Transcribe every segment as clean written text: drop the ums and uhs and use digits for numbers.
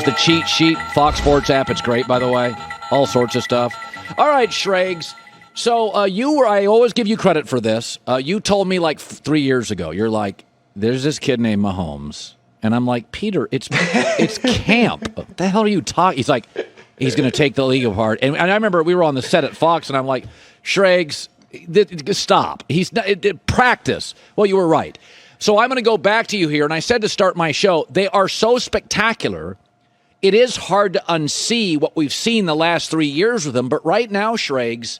the cheat sheet, Fox Sports app. It's great, by the way. All sorts of stuff. All right, Schrags. So I always give you credit for this. You told me like 3 years ago, you're like, there's this kid named Mahomes. And I'm like, Peter, it's camp. What the hell are you talking? He's like, he's going to take the league apart. And I remember we were on the set at Fox, and I'm like, Schrags, stop. He's not, practice. Well, you were right. So I'm going to go back to you here. And I said to start my show, they are so spectacular. It is hard to unsee what we've seen the last 3 years with them. But right now, Schrags,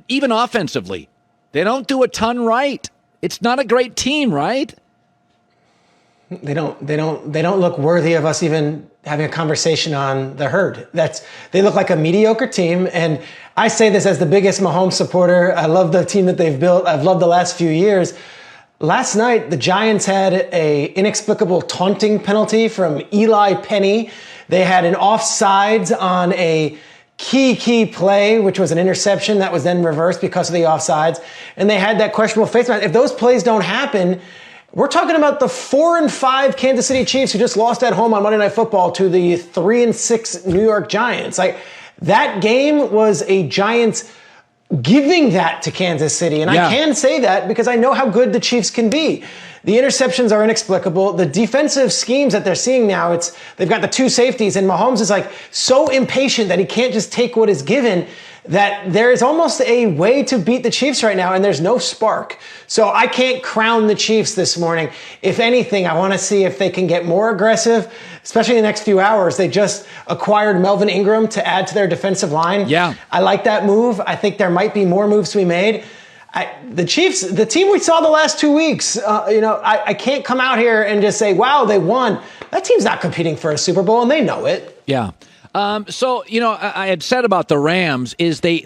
even offensively, they don't do a ton right. It's not a great team, right? They don't look worthy of us even having a conversation on the herd. They look like a mediocre team. And I say this as the biggest Mahomes supporter. I love the team that they've built. I've loved the last few years. Last night, the Giants had a inexplicable taunting penalty from Eli Penny. They had an offsides on a key play, which was an interception that was then reversed because of the offsides. And they had that questionable face mask. If those plays don't happen, we're talking about the 4-5 Kansas City Chiefs who just lost at home on Monday Night Football to the 3-6 New York Giants. Like, that game was a Giants giving that to Kansas City. And yeah. I can say that because I know how good the Chiefs can be. The interceptions are inexplicable. The defensive schemes that they're seeing now, they've got the two safeties, and Mahomes is like so impatient that he can't just take what is given, that there is almost a way to beat the Chiefs right now, and there's no spark. So I can't crown the Chiefs this morning. If anything, I want to see if they can get more aggressive, especially in the next few hours. They just acquired Melvin Ingram to add to their defensive line. Yeah. I like that move. I think there might be more moves to be made. The Chiefs, the team we saw the last 2 weeks, I can't come out here and just say, wow, they won. That team's not competing for a Super Bowl, and they know it. Yeah. I had said about the Rams is the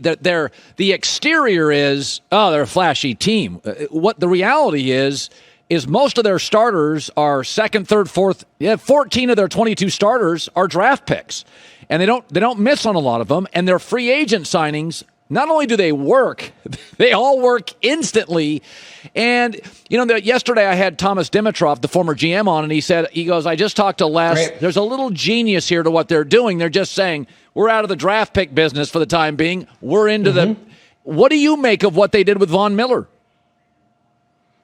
exterior is, they're a flashy team. What the reality is most of their starters are second, third, fourth. 14 of their 22 starters are draft picks, and they don't miss on a lot of them. And their free agent signings, not only do they work, they all work instantly. And, yesterday I had Thomas Dimitroff, the former GM, on, and he goes, I just talked to Les. Great. There's a little genius here to what they're doing. They're just saying, we're out of the draft pick business for the time being. We're into What do you make of what they did with Von Miller?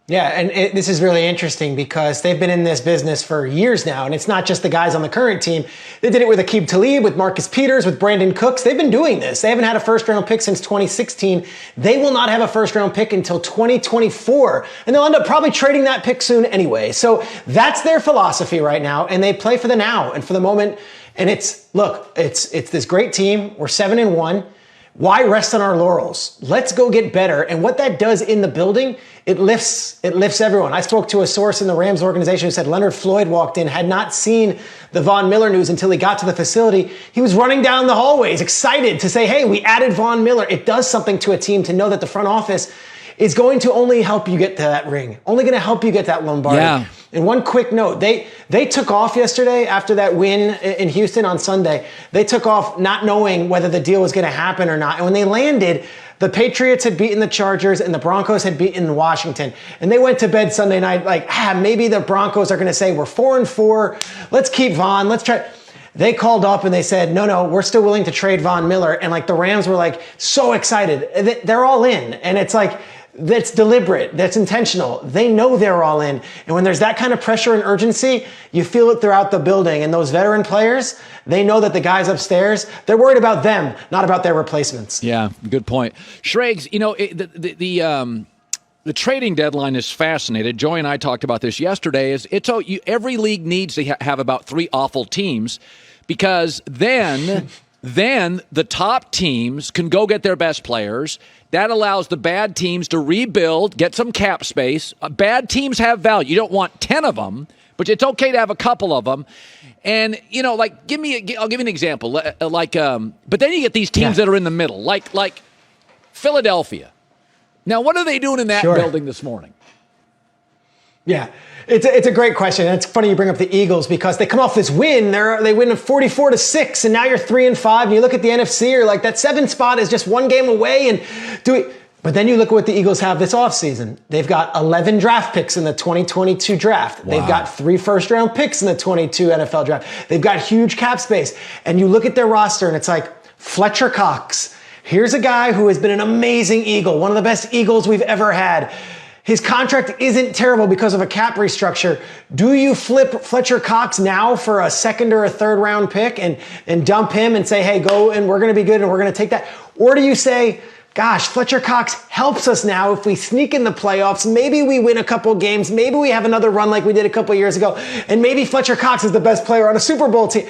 Yeah, and this is really interesting because they've been in this business for years now, and it's not just the guys on the current team. They did it with Aqib Talib, with Marcus Peters, with Brandon Cooks. They've been doing this. They haven't had a first-round pick since 2016. They will not have a first-round pick until 2024, and they'll end up probably trading that pick soon anyway. So that's their philosophy right now, and they play for the now and for the moment. And it's this great team. We're 7-1. Why rest on our laurels? Let's go get better. And what that does in the building, it lifts everyone. I spoke to a source in the Rams organization who said Leonard Floyd walked in, had not seen the Von Miller news until he got to the facility. He was running down the hallways, excited to say, hey, we added Von Miller. It does something to a team to know that the front office is going to only help you get to that ring, only going to help you get that Lombardi. Yeah. And one quick note, they took off yesterday after that win in Houston on Sunday. They took off not knowing whether the deal was going to happen or not. And when they landed, the Patriots had beaten the Chargers and the Broncos had beaten Washington. And they went to bed Sunday night like, maybe the Broncos are going to say, we're 4-4. Let's keep Von. Let's try. They called up and they said, no, we're still willing to trade Von Miller. And like the Rams were like so excited. They're all in. And it's like, that's deliberate. That's intentional. They know they're all in. And when there's that kind of pressure and urgency, you feel it throughout the building. And those veteran players, they know that the guys upstairs, they're worried about them, not about their replacements. Yeah, good point. Schrags, the trading deadline is fascinating. Joy and I talked about this yesterday. Every league needs to have about 3 awful teams because then the top teams can go get their best players. That allows the bad teams to rebuild, get some cap space. Bad teams have value. You don't want 10 of them, but it's okay to have a couple of them. And, I'll give you an example. But then you get these teams that are in the middle, like Philadelphia. Now, what are they doing in that building this morning? Yeah, it's a great question. And it's funny you bring up the Eagles because they come off this win. They win 44-6, and now you're 3-5. And you look at the NFC, you're like, that 7 spot is just one game away. And But then you look at what the Eagles have this offseason. They've got 11 draft picks in the 2022 draft. Wow. They've got 3 first-round picks in the 22 NFL draft. They've got huge cap space. And you look at their roster, and it's like Fletcher Cox. Here's a guy who has been an amazing Eagle, one of the best Eagles we've ever had. His contract isn't terrible because of a cap restructure. Do you flip Fletcher Cox now for a second or a third round pick and dump him and say, hey, go and we're going to be good and we're going to take that? Or do you say, gosh, Fletcher Cox helps us now if we sneak in the playoffs. Maybe we win a couple games. Maybe we have another run like we did a couple years ago. And maybe Fletcher Cox is the best player on a Super Bowl team.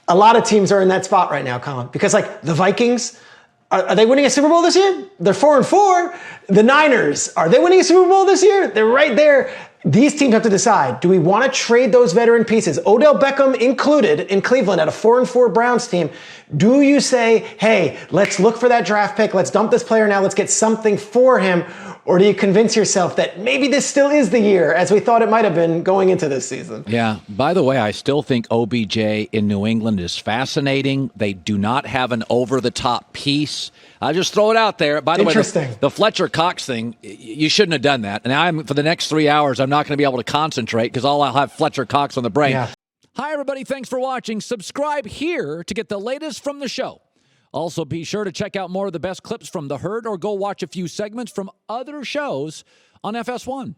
A lot of teams are in that spot right now, Colin, because like the Vikings, are they winning a Super Bowl this year? They're 4-4. The Niners, are they winning a Super Bowl this year? They're right there. These teams have to decide, do we want to trade those veteran pieces, Odell Beckham included in Cleveland at a 4-4 Browns team? Do you say, hey, let's look for that draft pick. Let's dump this player now. Let's get something for him. Or do you convince yourself that maybe this still is the year as we thought it might have been going into this season? Yeah. By the way, I still think OBJ in New England is fascinating. They do not have an over-the-top piece. I'll just throw it out there. By the way, the Fletcher Cox thing, you shouldn't have done that. And for the next 3 hours, I'm not going to be able to concentrate because I'll have Fletcher Cox on the brain. Yeah. Hi, everybody. Thanks for watching. Subscribe here to get the latest from the show. Also, be sure to check out more of the best clips from The Herd or go watch a few segments from other shows on FS1.